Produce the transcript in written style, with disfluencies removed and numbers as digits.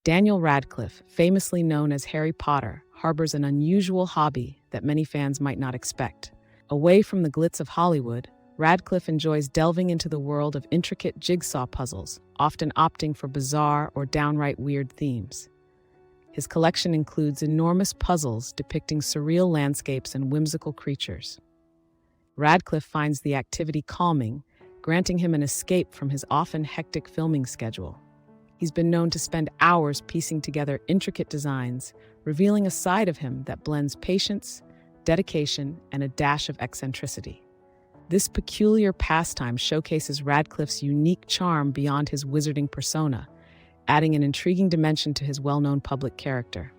Daniel Radcliffe, famously known as Harry Potter, harbors an unusual hobby that many fans might not expect. Away from the glitz of Hollywood, Radcliffe enjoys delving into the world of intricate jigsaw puzzles, often opting for bizarre or downright weird themes. His collection includes enormous puzzles depicting surreal landscapes and whimsical creatures. Radcliffe finds the activity calming, granting him an escape from his often hectic filming schedule. He's been known to spend hours piecing together intricate designs, revealing a side of him that blends patience, dedication, and a dash of eccentricity. This peculiar pastime showcases Radcliffe's unique charm beyond his wizarding persona, adding an intriguing dimension to his well-known public character.